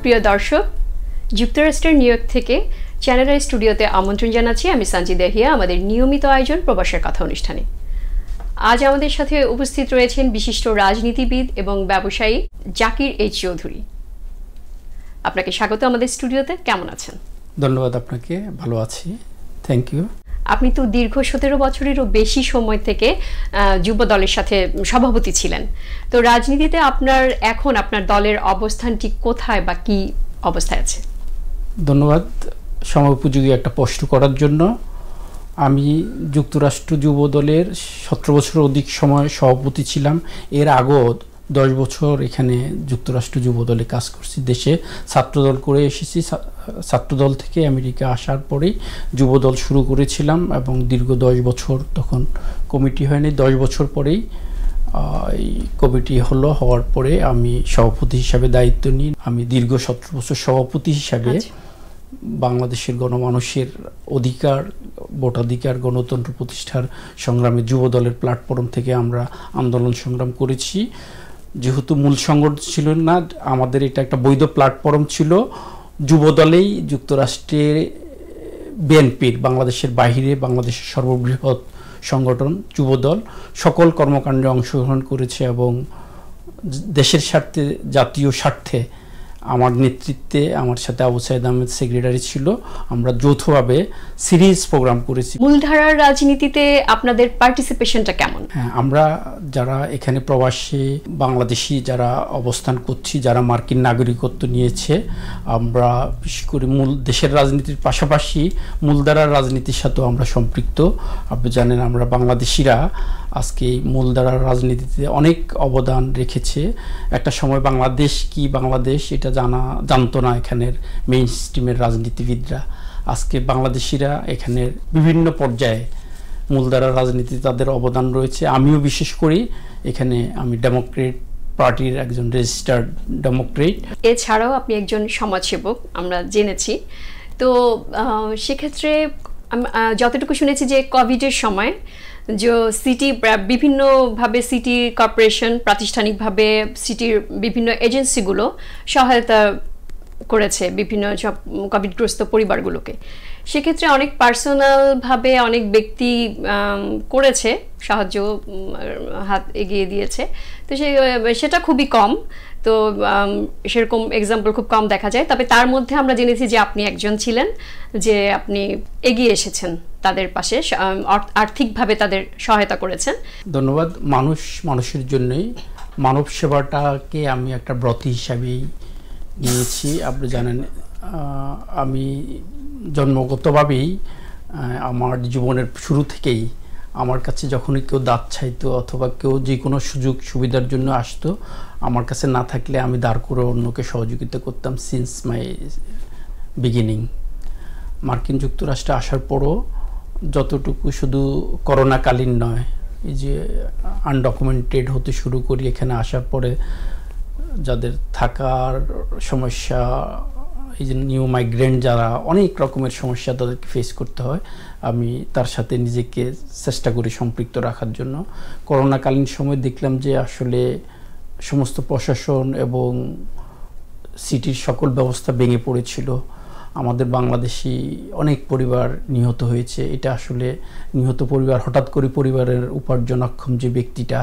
প্রিয় দর্শক, যুক্তরাষ্ট্রের নিউইয়র্ক থেকে চ্যানেল আই স্টুডিওতে আমন্ত্রণ জানাচ্ছি আমি সানজিদা দেহিয়া আমাদের নিয়মিত আয়োজন প্রবাসের কথা অনুষ্ঠানে। আজ আমাদের সাথে উপস্থিত রয়েছেন বিশিষ্ট রাজনীতিবিদ এবং ব্যবসায়ী জাকির এইচ চৌধুরী। আপনাকে স্বাগত আমাদের স্টুডিওতে। কেমন আছেন? ধন্যবাদ আপনাকে, ভালো আছি, থ্যাংক ইউ। আপনি তো দীর্ঘ 17 বছরেরও বেশি সময় থেকে যুব দলের সাথে সভাপতি ছিলেন। তো রাজনীতিতে আপনার দলের অবস্থানটি কোথায় বা কি অবস্থায় আছে? ধন্যবাদ সময়োপযোগী একটা প্রশ্ন করার জন্য। আমি যুক্তরাষ্ট্র যুব দলের 17 বছর অধিক সময় সভাপতি ছিলাম। এর আগেও 10 বছর এখানে যুক্তরাষ্ট্র যুব দলে কাজ করছি। দেশে ছাত্রদল করে এসেছি। ছাত্রদল থেকে আমেরিকা আসার পরেই যুব দল শুরু করেছিলাম এবং দীর্ঘ 10 বছর তখন কমিটি হয়নি। 10 বছর পরেই এই কমিটি হওয়ার পরে আমি সভাপতি হিসাবে দায়িত্ব নিই। আমি দীর্ঘ 17 বছর সভাপতি হিসাবে বাংলাদেশের গণমানুষের অধিকার, ভোটাধিকার, গণতন্ত্র প্রতিষ্ঠার সংগ্রামে যুব দলের প্ল্যাটফর্ম থেকে আমরা আন্দোলন সংগ্রাম করেছি। যেহেতু মূল সংগঠন ছিল না, আমাদের এটা একটা বৈধ প্ল্যাটফর্ম ছিল। যুব দলেই যুক্তরাষ্ট্রের বিএনপির বাংলাদেশের বাহিরে বাংলাদেশের সর্ববৃহৎ সংগঠন যুব দল সকল কর্মকাণ্ডে অংশগ্রহণ করেছে এবং দেশের স্বার্থে, জাতীয় স্বার্থে আমার নেতৃত্বে আমার সাথে আবু সাইদ আহমেদ সেক্রেটারি ছিল। আমরা যৌথভাবে সিরিজ প্রোগ্রাম করেছি। মূলধারার রাজনীতিতে আপনাদের পার্টিসিপেশনটা কেমন? হ্যাঁ, আমরা যারা এখানে প্রবাসী বাংলাদেশি যারা অবস্থান করছি, যারা মার্কিন নাগরিকত্ব নিয়েছে, আমরা বিশেষ করে মূল দেশের রাজনীতির পাশাপাশি মূলধারার রাজনীতির সাথেও আমরা সম্পৃক্ত। আপনি জানেন আমরা বাংলাদেশিরা আজকে মূলধারার রাজনীতিতে অনেক অবদান রেখেছে। একটা সময় বাংলাদেশ কি, বাংলাদেশ এটা জানতো না এখানের মেইন স্ট্রিমের রাজনীতিবিদরা। আজকে বাংলাদেশিরা এখানের বিভিন্ন পর্যায়ে মূলধারার রাজনীতিতে তাদের অবদান রয়েছে। আমিও বিশেষ করি এখানে, আমি ডেমোক্রেট পার্টির একজন রেজিস্টার্ড ডেমোক্রেট। এছাড়াও আপনি একজন সমাজসেবক আমরা জেনেছি। তো সেক্ষেত্রে যতটুকু শুনেছি যে কোভিডের সময় যে সিটি বিভিন্নভাবে সিটি কর্পোরেশন প্রাতিষ্ঠানিকভাবে সিটির বিভিন্ন এজেন্সিগুলো সহায়তা করেছে বিভিন্ন সব কোভিডগ্রস্ত পরিবারগুলোকে। সেক্ষেত্রে অনেক পার্সোনালভাবে অনেক ব্যক্তি করেছে, সাহায্য হাত এগিয়ে দিয়েছে। তো সেটা খুবই কম, তো সেরকম এক্সাম্পল খুব কম দেখা যায়। তবে তার মধ্যে আমরা জেনেছি যে আপনি একজন ছিলেন, যে আপনি এগিয়ে এসেছেন তাদের পাশে, আর্থিকভাবে তাদের সহায়তা করেছেন। ধন্যবাদ। মানুষের জন্যই মানব সেবাটাকে আমি একটা ব্রত হিসাবেই নিয়েছি। আপনি জানেন আমি জন্মগতভাবেই আমার জীবনের শুরু থেকেই আমার কাছে যখনই কেউ দাঁত চাইতো অথবা কেউ যে কোনো সুযোগ সুবিধার জন্য আসতো, আমার কাছে না থাকলে আমি দাঁড় করে অন্যকে সহযোগিতা করতাম সিন্স মাই বিগিনিং। মার্কিন যুক্তরাষ্ট্রে আসার পরও যতটুকু, শুধু করোনাকালীন নয়, এই যে আনডকুমেন্টেড হতে শুরু করি, এখানে আসার পরে যাদের থাকার সমস্যা, এই যে নিউ মাইগ্রেন্ট যারা অনেক রকমের সমস্যা তাদেরকে ফেস করতে হয়, আমি তার সাথে নিজেকে চেষ্টা করি সম্পৃক্ত রাখার জন্য। করোনাকালীন সময় দেখলাম যে আসলে সমস্ত প্রশাসন এবং সিটির সকল ব্যবস্থা ভেঙে পড়েছিল। আমাদের বাংলাদেশি অনেক পরিবার নিহত হয়েছে। এটা আসলে নিহত পরিবার, হঠাৎ করে পরিবারের উপার্জনক্ষম যে ব্যক্তিটা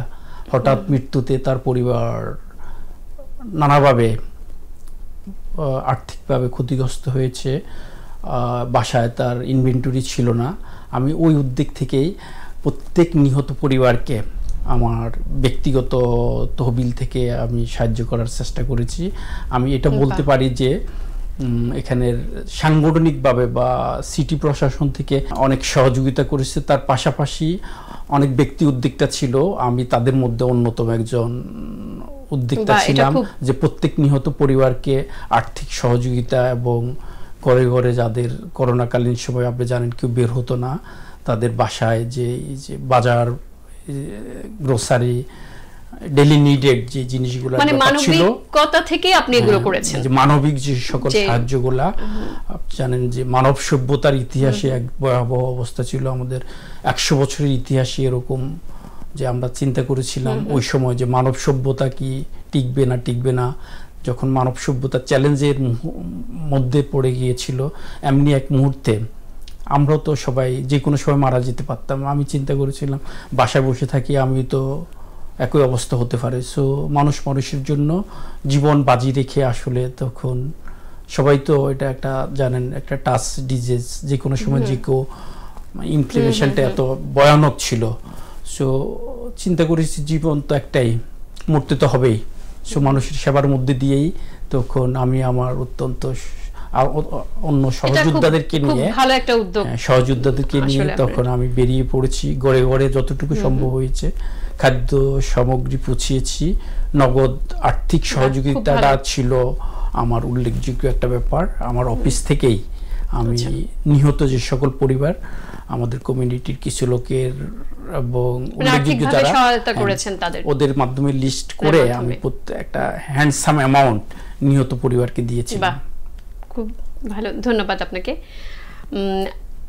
হঠাৎ মৃত্যুতে তার পরিবার নানাভাবে আর্থিকভাবে ক্ষতিগ্রস্ত হয়েছে। বাসায় তার ইনভেন্টরি ছিল না। আমি ওই উদ্যোগ থেকেই প্রত্যেক নিহত পরিবারকে আমার ব্যক্তিগত তহবিল থেকে আমি সাহায্য করার চেষ্টা করেছি। আমি এটা বলতে পারি যে এখানের সাংগঠনিকভাবে বা সিটি প্রশাসন থেকে অনেক সহযোগিতা করেছে। তার পাশাপাশি অনেক ব্যক্তি উদ্যোক্তা ছিল, আমি তাদের মধ্যে অন্যতম একজন উদ্যোক্তা ছিলাম, যে প্রত্যেক নিহত পরিবারকে আর্থিক সহযোগিতা এবং ঘরে ঘরে যাদের করোনাকালীন সময় আপনি জানেন কেউ বের হতো না, তাদের বাসায় যে বাজার, গ্রোসারি, ডেইলি নিডেড যে জিনিসগুলো মানে মানবিকতা থেকে আপনি এগুলো করেছেন, যে মানবিক যে সকল সাহায্যগুলা। আপনি জানেন যে মানব সভ্যতার ইতিহাসে এক ভয়াবহ অবস্থা ছিল। আমাদের 100 বছরের ইতিহাসে এরকম যে আমরা চিন্তা করেছিলাম ওই সময় যে মানব সভ্যতা কি টিকবে না, যখন মানব সভ্যতা চ্যালেঞ্জের মধ্যে পড়ে গিয়েছিল, এমনি এক মুহূর্তে আমরাও তো সবাই যে কোনো সময় মারা যেতে পারতাম। আমি চিন্তা করেছিলাম বাসায় বসে থাকি, আমি তো একই অবস্থা হতে পারে। সো মানুষের জন্য জীবন বাজি রেখে আসলে তখন সবাই তো এটা একটা জানেন একটা টাচ ডিজিজ, যে কোনো সময় যে কেউ ইমপ্লিমেশনটা এত ভয়ানক ছিল। সো চিন্তা করেছি জীবন তো একটাই, মরতে তো হবেই। সো মানুষের সেবার মধ্যে দিয়েই তখন আমি আমার অত্যন্ত অন্য সহযোদ্ধাদেরকে নিয়ে, ভালো একটা উদ্যোগ, সহযোদ্ধাদেরকে নিয়ে তখন আমি বেরিয়ে পড়েছি। ঘরে ঘরে যতটুকু সম্ভব হয়েছে খাদ্য সামগ্রী পৌঁছিয়েছি। নগদ আর্থিক সহযোগিতাটা ছিল আমার উল্লেখযোগ্য একটা ব্যাপার। আমার অফিস থেকেই আমি নিহত যে সকল পরিবার, আমাদের কমিউনিটির কিছু লোকের এবং উল্লেখযোগ্য যারা সহায়তা করেছেন ওদের মাধ্যমে লিস্ট করে আমি একটা হ্যান্ডসাম অ্যামাউন্ট নিহত পরিবারকে দিয়েছিলাম। খুব ভালো, ধন্যবাদ আপনাকে।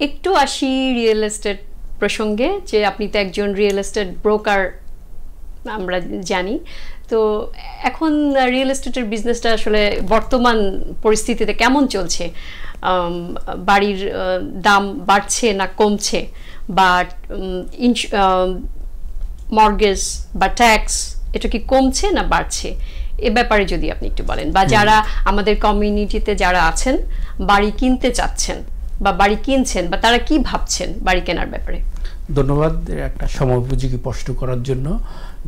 একটু আসি রিয়েল এস্টেট প্রসঙ্গে, যে আপনি তো একজন রিয়েল এস্টেট ব্রোকার আমরা জানি। তো এখন রিয়েল এস্টেটের বিজনেসটা আসলে বর্তমান পরিস্থিতিতে কেমন চলছে? বাড়ির দাম বাড়ছে না কমছে, বা মর্গেজ বা ট্যাক্স এটা কি কমছে না বাড়ছে? এ ব্যাপারে যদি আপনি একটু বলেন, বা যারা আমাদের কমিউনিটিতে যারা আছেন বাড়ি কিনতে চাচ্ছেন বা বাড়ি কিনছেন, বা তারা কি ভাবছেন বাড়ি কেনার ব্যাপারে। ধন্যবাদ একটা সময় উপযোগী প্রশ্ন করার জন্য।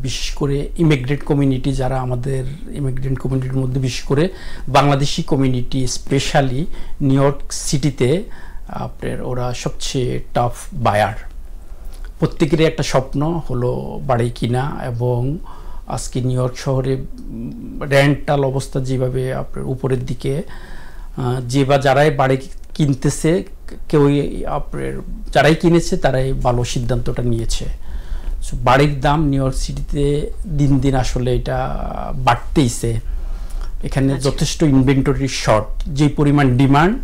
বিশেষ করে ইমিগ্রেন্ট কমিউনিটি যারা আমাদের ইমিগ্রেন্ট কমিউনিটির মধ্যে, বিশেষ করে Bangladeshi community specially new York সিটিতে আপনার ওরা সবচেয়ে টাফ বায়ার। প্রত্যেকেরই একটা স্বপ্ন হলো বাড়ি কিনা, এবং আজকে নিউ ইয়র্ক শহরে রেন্টাল অবস্থা যেভাবে আপনার উপরের দিকে, যে বা যারাই বাড়ি কিনতেছে কেউই আপনার যারাই কিনেছে তারাই ভালো সিদ্ধান্তটা নিয়েছে। বাড়ির দাম নিউ ইয়র্ক সিটিতে দিন দিন আসলে এটা বাড়তেইছে। এখানে যথেষ্ট ইনভেন্টরি শর্ট, যে পরিমাণ ডিমান্ড,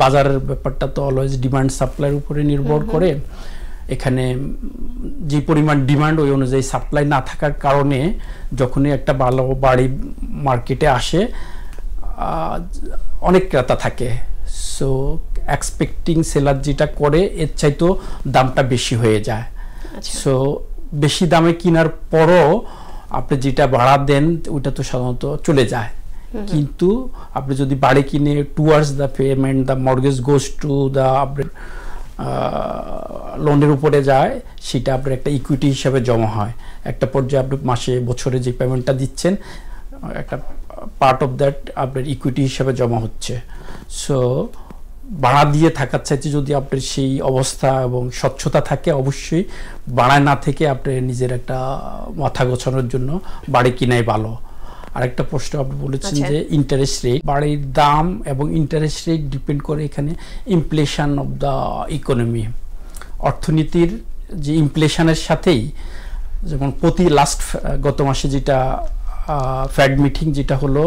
বাজারের ব্যাপারটা তো অলওয়েজ ডিমান্ড সাপ্লাইয়ের উপরে নির্ভর করে। এখানে যে পরিমাণ ডিমান্ড ওই অনুযায়ী সাপ্লাই না থাকার কারণে যখনই একটা ভালো বাড়ি মার্কেটে আসে অনেক ক্রেতা থাকে। সো এক্সপেক্টিং সেলার যেটা করে এর চাইতেও দামটা বেশি হয়ে যায়। সো বেশি দামে কেনার পরও আপনি যেটা ভাড়া দেন ওইটা তো সাধারণত চলে যায়। কিন্তু আপনি যদি বাড়ি কিনে towards the payment, the mortgage goes to the আপনার লোনের উপরে যায়, সেটা আপনার একটা ইকুইটি হিসাবে জমা হয়। একটা পর্যায়ে আপনি মাসে বছরে যে পেমেন্টটা দিচ্ছেন একটা পার্ট অফ দ্যাট আপনার ইকুইটি হিসাবে জমা হচ্ছে। সো ভাড়া দিয়ে থাকার চাইতে যদি আপনার সেই অবস্থা এবং স্বচ্ছতা থাকে, অবশ্যই ভাড়ায় না থেকে আপনি নিজের একটা মাথা গোছানোর জন্য বাড়ি কিনাই ভালো। আরেকটা প্রশ্ন আপনি বলেছেন যে ইন্টারেস্ট রেট, বাড়ির দাম এবং ইন্টারেস্ট রেট ডিপেন্ড করে এখানে ইনফ্লেশন অফ দ্য ইকোনমি, অর্থনীতির যে ইনফ্লেশনের সাথেই, যেমন গত মাসে যেটা ফেড মিটিং যেটা হলো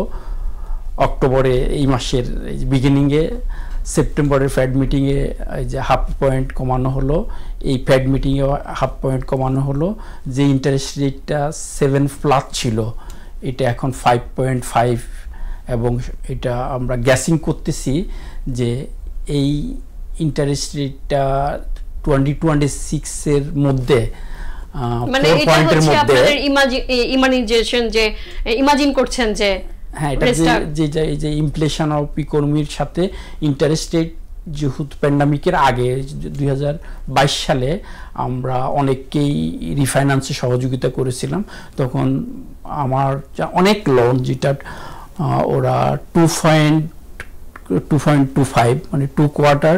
অক্টোবরে, এই মাসের বিগিনিংয়ে সেপ্টেম্বরের ফেড মিটিংয়ে এই যে 0.5 পয়েন্ট কমানো হলো, এই ফেড মিটিংয়ে 0.5 পয়েন্ট কমানো হলো। যে ইন্টারেস্ট রেটটা 7+ ছিল এটা এখন 5.5, এবং এটা আমরা গ্যাসিং করতেছি যে এই ইন্টারেস্ট রেটটা 2026 এর মধ্যে, মানে এটা হচ্ছে আপনাদের ইমাজিন করছেন যে হ্যাঁ, এটা যে ইনফ্লেশন অফ ইকোনমির সাথে ইন্টারেস্ট রেট, যেহেতু প্যান্ডামিকের আগে 2022 সালে আমরা অনেককেই রিফাইন্যান্সে সহযোগিতা করেছিলাম, তখন আমার অনেক লোন যেটা ওরা 2.25 মানে 2 কোয়ার্টার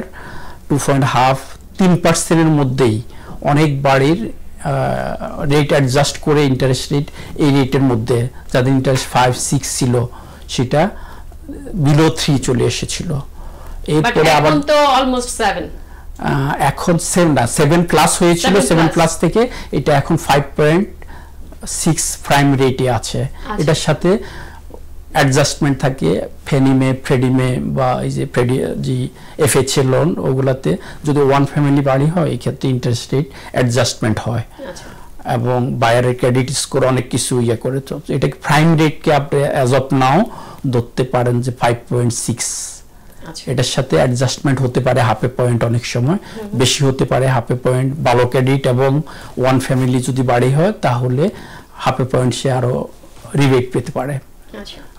2.5 3% মধ্যেই অনেক বাড়ির রেট অ্যাডজাস্ট করে ইন্টারেস্ট রেট এই রেটের মধ্যে, যাদের ইন্টারেস্ট 5-6 ছিল সেটা বিলো 3 চলে এসেছিল। এরপরে আবার তো অলমোস্ট 7, এখন 7+ হয়েছিল, 7+ থেকে এটা এখন 5.6 প্রাইম রেটে আছে। এটার সাথে অ্যাডজাস্টমেন্ট থাকে ফেনিমে, ফ্রেডিমে বা এই যে এফএচএ লোন, ওগুলাতে যদি ওয়ান ফ্যামিলি বাড়ি হয় এই ক্ষেত্রে ইন্টারেস্ট রেট অ্যাডজাস্টমেন্ট হয়। এবং বায়ারের ক্রেডিট স্কোর অনেক কিছু ইয়ে করে। তো এটাকে প্রাইম রেটকে আপনি অ্যাজ অফ নাও ধরতে পারেন যে 5.6। এটার সাথে অ্যাডজাস্টমেন্ট হতে পারে হাফ এ পয়েন্ট, অনেক সময় বেশি হতে পারে হাফ এ পয়েন্ট। ভালো ক্রেডিট এবং ওয়ান ফ্যামিলি যদি বাড়ি হয় তাহলে হাফ এ পয়েন্ট সে আরো রিবেট পেতে পারে।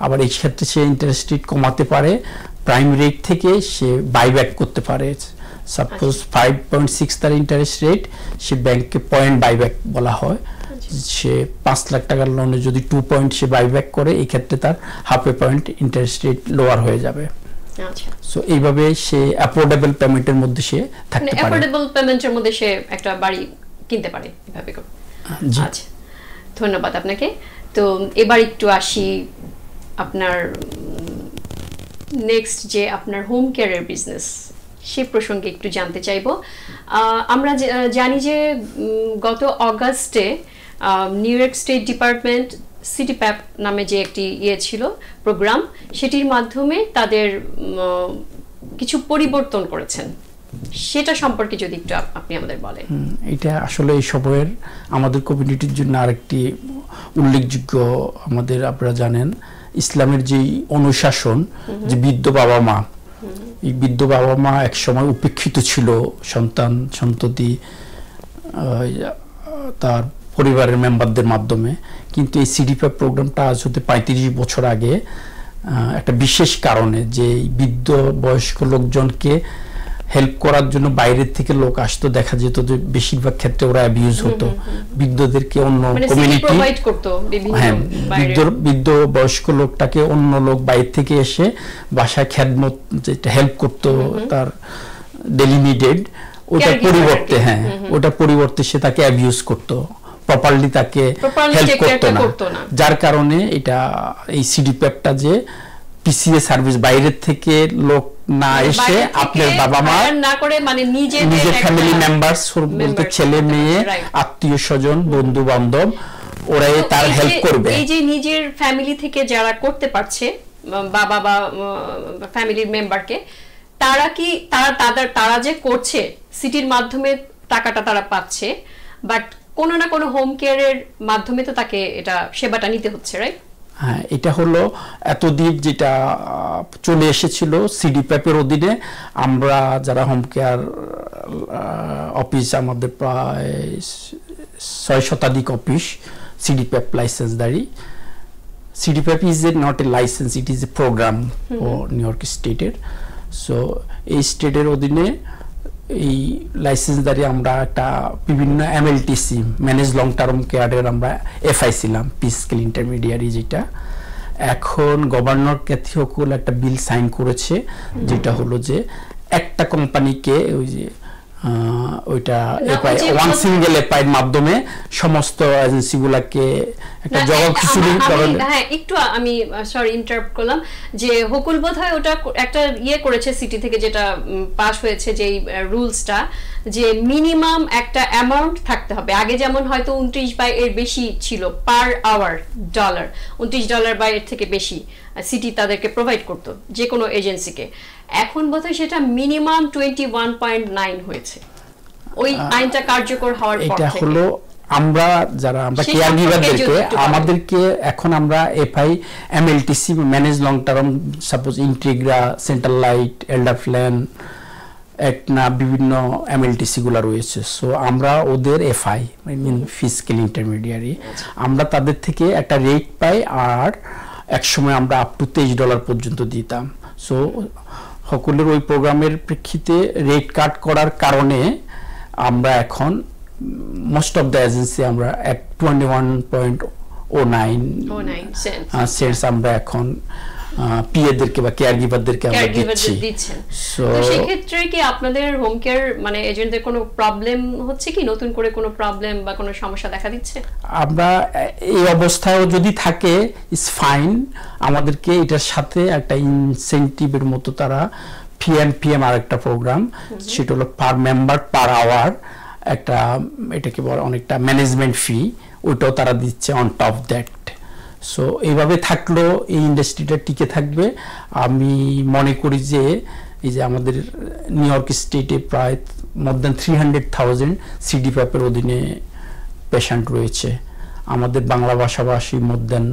আবার এই ক্ষেত্রে সে ইন্টারেস্ট রেট কমাতে পারে, প্রাইম রেট থেকে সে বাইব্যাক করতে পারে। সাপোজ 5.6 তার ইন্টারেস্ট রেট, সে ব্যাংককে পয়েন্ট বাইব্যাক বলা হয়। সে 5 লাখ টাকার লোনে যদি 2 পয়েন্ট সে বাইব্যাক করে, এই ক্ষেত্রে তার হাফ এ পয়েন্ট ইন্টারেস্ট রেট লোয়ার হয়ে যাবে। সো এইভাবে সে অ্যাফোর্ডেবল পেমেন্টের মধ্যে সে থাকতে পারে, অ্যাফোর্ডেবল পেমেন্টের মধ্যে সে একটা বাড়ি কিনতে পারে এভাবে করে। আচ্ছা, ধন্যবাদ আপনাকে। তো এবার একটু আসি আপনার নেক্সট যে আপনার হোম কেয়ারের বিজনেস, সেই প্রসঙ্গে একটু জানতে চাইব। আমরা জানি যে গত অগাস্টে নিউ ইয়র্ক স্টেট ডিপার্টমেন্ট সিটিপ্যাপ নামে যে একটি ছিল প্রোগ্রাম, সেটির মাধ্যমে তাদের কিছু পরিবর্তন করেছেন, সেটা সম্পর্কে যদি একটু আপনি আমাদের বলেন। এটা আসলে এই সময়ের আমাদের কমিউনিটির জন্য আরেকটি উল্লেখযোগ্য, আমাদের আপনারা জানেন ইসলামের যে অনুশাসন, যে বৃদ্ধ বাবা মা, এই বৃদ্ধ বাবা মা একসময় উপেক্ষিত ছিল সন্তান সন্ততি তার পরিবারের মেম্বারদের মাধ্যমে, কিন্তু এই সিডিপ্যাপ প্রোগ্রামটা আজ হতে 35 বছর আগে একটা বিশেষ কারণে, যে বৃদ্ধ বয়স্ক লোকজনকে হেল্প করার জন্য বাইরের থেকে লোক আসতো, দেখা যেত যে বেশিরভাগ ক্ষেত্রে ওরা অ্যাবিউজ হতো, বৃদ্ধদেরকে অন্য কমিউনিটি, হ্যাঁ বৃদ্ধ বয়স্ক লোকটাকে অন্য লোক বাইরে থেকে এসে বাসায় খেদমত যেটা হেল্প করতো তার ডেইলি নিডেড, ওটার পরিবর্তে ওটার পরিবর্তে সে তাকে অ্যাবিউজ করতো, প্রপারলি তাকে হেল্প করতো না। যার কারণে এটা এই সিডিপ্যাপটা যে পিসিএ সার্ভিস বাইরের থেকে লোক না এসে আপনার বাবা মা না করে, মানে নিজের ফ্যামিলি মেম্বারস বলতে ছেলে মেয়ে আত্মীয় স্বজন বন্ধু বান্ধব ওরাই তার হেল্প করবে। এই যে নিজের ফ্যামিলি থেকে যারা করতে পারছে বাবা বা ফ্যামিলির মেম্বারকে, তারা কি তারা যে করছে সিটির মাধ্যমে টাকাটা তারা পাচ্ছে, বাট কোনো না কোনো হোম কেয়ারের মাধ্যমে তো তাকে এটা সেবাটা নিতে হচ্ছে, রাইট? হ্যাঁ, এটা হলো এতদিন যেটা চলে এসেছিল সিডিপ্যাপের অধীনে। আমরা যারা হোম কেয়ার অফিস, আমাদের প্রায় 6 শতাধিক অফিস সিডিপ্যাপ লাইসেন্সদারি। CDPAP is not a licence, it is a program of New York স্টেটের। সো এই স্টেটের অধীনে এই লাইসেন্সদারি আমরা একটা বিভিন্ন এমএলটিসি ম্যানেজ লং টার্ম কেয়ারের আমরা এফআই ছিলাম, পিস স্কেল ইন্টারমিডিয়ারি, যেটা এখন গভর্নর ক্যাথি হোকুল একটা বিল সাইন করেছে, যেটা হলো যে একটা কোম্পানিকে ওই যে ওইটা এফআই ওয়ান সিঙ্গেল এফআই এর মাধ্যমে সমস্ত এজেন্সিগুলোকে একটা জবাব খিচুড়ি করেন। হ্যাঁ, একটু আমি সরি ইন্টারাপ্ট করলাম, যে হোকুল বোধহয় ওটা একটা করেছে সিটি থেকে, যেটা পাস হয়েছে যে রুলসটা, যে মিনিমাম একটা অ্যামাউন্ট থাকতে হবে। আগে যেমন হয়তো 29 বা এর বেশি ছিল পার আওয়ার ডলার, $29 বা এর থেকে বেশি সিটি তাদেরকে প্রোভাইড করতো যে কোনো এজেন্সিকে। এখন বোধহয় সেটা মিনিমাম 21.9 হয়েছে ওই আইনটা কার্যকর হওয়ার পর থেকে। এটা হলো আমরা কেয়ার গিভারদেরকে, আমাদেরকে এখন আমরা FI MLTC manage long term, suppose Integra, central light, elder plan, একনা বিভিন্ন এমএলটিসি গুলা রয়েছে। সো আমরা ওদের এফআই ফিজিক্যাল ইন্টারমিডিয়ারি, আমরা তাদের থেকে একটা রেট পাই, আর একসময় আমরা আপ টু $23 পর্যন্ত দিতাম। সো সকলের ওই প্রোগ্রামের প্রেক্ষিতে রেট কাট করার কারণে আমরা এখন মোস্ট অফ দ্য এজেন্সি আমরা 21.09 সেন্টস আমরা এখন পিএদেরকে বা কেয়ার গিভারদেরকে আমরা দিচ্ছি। সো সেই ক্ষেত্রে কি আপনাদের হোম কেয়ার মানে এজেন্টদের কোনো প্রবলেম হচ্ছে কি, নতুন করে কোনো প্রবলেম বা কোনো সমস্যা দেখা দিচ্ছে? আমরা এই অবস্থায়ও যদি থাকে ইজ ফাইন, আমাদেরকে এটার সাথে একটা ইনসেন্টিভের মতো তারা পিএম আর একটা প্রোগ্রাম, সেটা হলো পার মেম্বার পার আওয়ার একটা, এটাকে বলে অনেকটা ম্যানেজমেন্ট ফি, ওইটাও তারা দিচ্ছে অন টপ দ্যাট। সো এইভাবে থাকলেও এই ইন্ডাস্ট্রিটা টিকে থাকবে। আমি মনে করি যে এই যে আমাদের নিউ ইয়র্ক স্টেটে প্রায় মোর দ্যান 300,000 সিডিপ্যাপের অধীনে পেশেন্ট রয়েছে আমাদের বাংলা ভাষাভাষী মোর দেন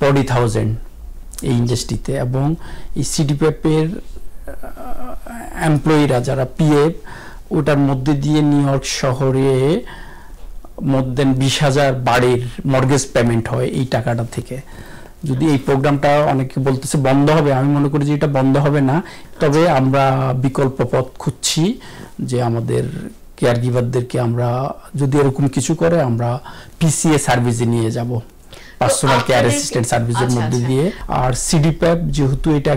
40,000 এই ইন্ডাস্ট্রিতে, এবং এই সিডিপিএফের এমপ্লয়িরা যারা পিএফ, ওটার মধ্যে দিয়ে নিউ ইয়র্ক শহরে মোর দেন 20,000 বাড়ির মর্গেজ পেমেন্ট হয় এই টাকাটা থেকে। যদি এই প্রোগ্রামটা অনেকে বলতেছে বন্ধ হবে, আমি মনে করি যে এটা বন্ধ হবে না, তবে আমরা বিকল্প পথ খুঁজছি যে আমাদের কেয়ার গিভারদেরকে আমরা যদি এরকম কিছু করে আমরা পিসিএ সার্ভিসে নিয়ে যাব, পার্সোনাল কেয়ার অ্যাসিস্ট্যান্ট সার্ভিসের মধ্যে দিয়ে। আর সিডিপিএফ যেহেতু এটা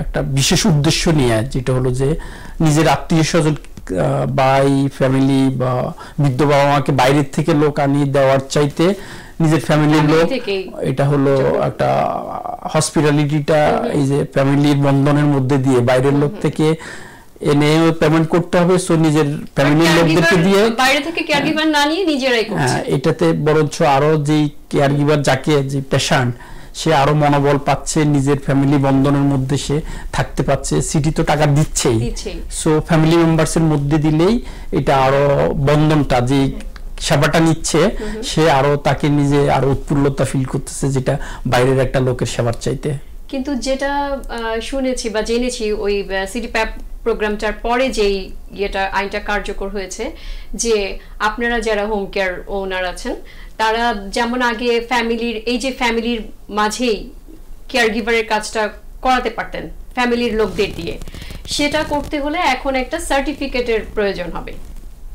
একটা বিশেষ উদ্দেশ্য নিয়ে, যেটা হলো যে নিজের আত্মীয় স্বজন বাই ফ্যামিলি বা বৃদ্ধ বাবা মাকে বাইরের থেকে লোক আনিয়ে দেওয়ার চাইতে নিজের ফ্যামিলির লোক, এটা হলো একটা হসপিটালিটিটা এই যে ফ্যামিলির বন্ধনের মধ্যে দিয়ে বাইরের লোক থেকে এনে পেমেন্ট করতে হবে, সো নিজের ফ্যামিলির লোকদেরকে দিয়ে বাইরে থেকে কেয়ার গিভার না নিয়ে নিজেরাই করছে। এটাতে বরঞ্চ আরো যে কেয়ার গিভার যাকে যে পেশেন্ট সে আরো মনোবল পাচ্ছে, নিজের ফ্যামিলি বন্ধনের মধ্যে সে থাকতে পারছে। সিটি তো টাকা দিচ্ছেই, সো ফ্যামিলি মেম্বার্স এর মধ্যে দিলেই এটা আরো বন্ধনটা যে সেবাটা নিচ্ছে সে আরো তাকে নিজে আরো উৎফুল্লতা ফিল করতেছে, যেটা বাইরের একটা লোকের সেবার চাইতে। কিন্তু যেটা শুনেছি বা জেনেছি ওই সিডিপিএফ প্রোগ্রামটার পরে যেই আইনটা কার্যকর হয়েছে, যে আপনারা যারা হোম কেয়ার ওনার আছেন তারা যেমন আগে ফ্যামিলির মাঝেই কেয়ার গিভারের কাজটা করাতে পারতেন ফ্যামিলির লোকদের দিয়ে, সেটা করতে হলে এখন একটা সার্টিফিকেটের প্রয়োজন হবে।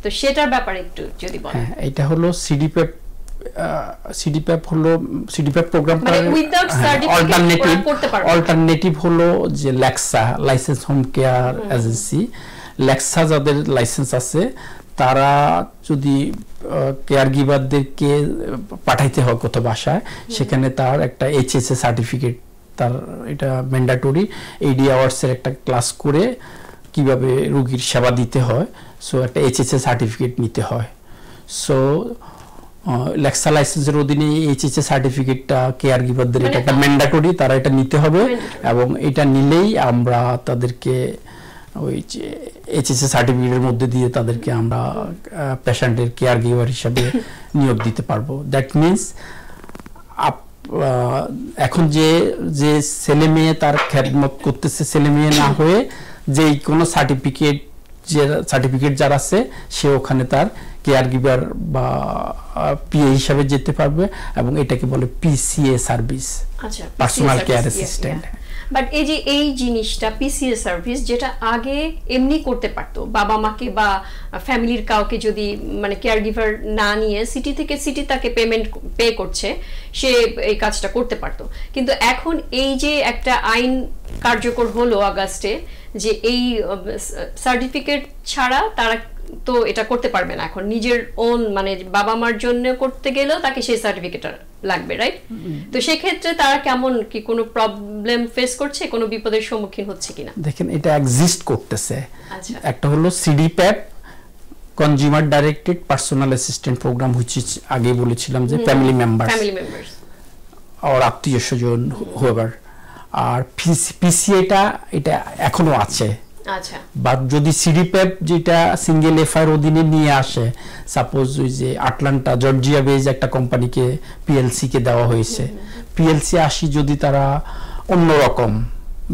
তো সেটার ব্যাপারে একটু যদি বলেন। এটা হলো সিডিপিএফ হলো সিডিপিএফ প্রোগ্রামটা অল্টারনেটিভ হলো যে লেক্সা, লাইসেন্স হোম কেয়ার এজেন্সি। লেক্সা যাদের লাইসেন্স আছে তারা যদি কেয়ার গিভারদেরকে পাঠাইতে হয় কোথাও বাসায়, সেখানে তার একটা এইচএসএ সার্টিফিকেট, তার এটা ম্যান্ডেটরি 80 আওয়ার্সের একটা ক্লাস করে কিভাবে রোগীর সেবা দিতে হয়, সো একটা এইচএসএ সার্টিফিকেট নিতে হয়। সো লেক্সা লাইসেন্সের অধীনে এইচএসএ সার্টিফিকেটটা কেয়ার গিভারদের এটা একটা ম্যান্ডেটরি, তারা এটা নিতে হবে, এবং এটা নিলেই আমরা তাদেরকে ওই যে এইচএসএ সার্টিফিকেটের মধ্যে দিয়ে তাদেরকে আমরা পেশেন্টের কেয়ার গিভার হিসাবে নিয়োগ দিতে পারবো। দ্যাট মিনস এখন যে ছেলে মেয়ে তার খেদমত করতেছে, ছেলে মেয়ে না হয়ে যে কোনো সার্টিফিকেট যার আছে সে ওখানে তার কেয়ার গিভার বা পিএ হিসাবে যেতে পারবে, এবং এটাকে বলে PCA service, personal care assistant. But এই জিনিসটা পিসিএ সার্ভিস যেটা আগে এমনি করতে পারতো বাবা মাকে বা ফ্যামিলির কাউকে, যদি মানে কেয়ার গিভার না নিয়ে সিটি তাকে পেমেন্ট পে করছে, সে এই কাজটা করতে পারতো। কিন্তু এখন এই যে একটা আইন কার্যকর হলো আগস্টে, যে এই সার্টিফিকেট ছাড়া তারা তো এটা করতে পারবে না এখন নিজের ওন, মানে বাবা মার জন্য করতে গেলেও তাকে সেই সার্টিফিকেট লাগবে, রাইট? তো সেই ক্ষেত্রে তারা কেমন কি কোনো প্রবলেম ফেস করছে, কোনো বিপদের সম্মুখীন হচ্ছে কিনা? দেখেন, এটা এক্সিস্ট করতেছে। একটা হলো CDPF, consumer directed personal assistant program, হচ্ছে আগে বলেছিলাম যে ফ্যামিলি মেম্বারস আর আত্মীয় স্বজন হুয়েভার। আর পিসিএটা এটা এখনো আছে। আচ্ছা, বাট যদি সিডিপিএফ যেটা সিঙ্গেল এফআইআর অধীনে নিয়ে আসে, সাপোজ ওই যে আটলান্টা জর্জিয়া বেজ একটা কোম্পানিকে পিএলসি কে দেওয়া হয়েছে, পিএলসি আসি যদি তারা অন্যরকম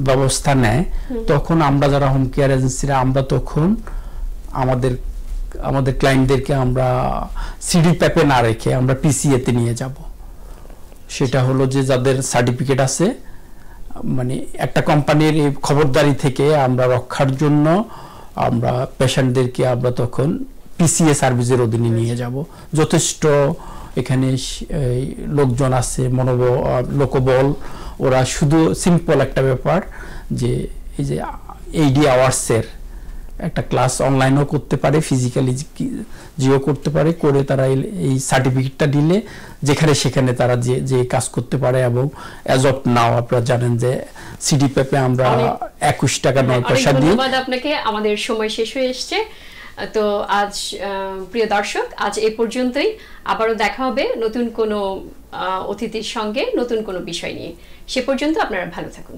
ব্যবস্থা নেয়, তখন আমরা যারা হোম কেয়ার এজেন্সিরা আমরা তখন আমাদের ক্লায়েন্টদেরকে আমরা সিডিপিএফে না রেখে আমরা পিসিএ তে নিয়ে যাব। সেটা হলো যে যাদের সার্টিফিকেট আছে, মানে একটা কোম্পানির এই খবরদারি থেকে আমরা রক্ষার জন্য আমরা পেশেন্টদেরকে আমরা তখন পিসিএ সার্ভিসের অধীনে নিয়ে যাব। যথেষ্ট এখানে লোকজন আছে, লোকবল, ওরা শুধু সিম্পল একটা ব্যাপার যে এই যে 80 আওয়ার্সের একটা ক্লাস অনলাইনও করতে পারে, ফিজিক্যালি জিও করতে পারে, করে তারা এই সার্টিফিকেটটা দিলে যেখানে সেখানে তারা যে কাজ করতে পারে। এবং অ্যাজ অফ নাও আপনারা জানেন যে সিডিপিএফে আমরা 21 টাকা 9 পয়সা দিই। ধন্যবাদ আপনাকে। আমাদের সময় শেষ হয়ে এসেছে, তো আজ প্রিয় দর্শক, আজ এই পর্যন্তই। আবারও দেখা হবে নতুন কোনো অতিথির সঙ্গে, নতুন কোনো বিষয় নিয়ে। সে পর্যন্ত আপনারা ভালো থাকুন।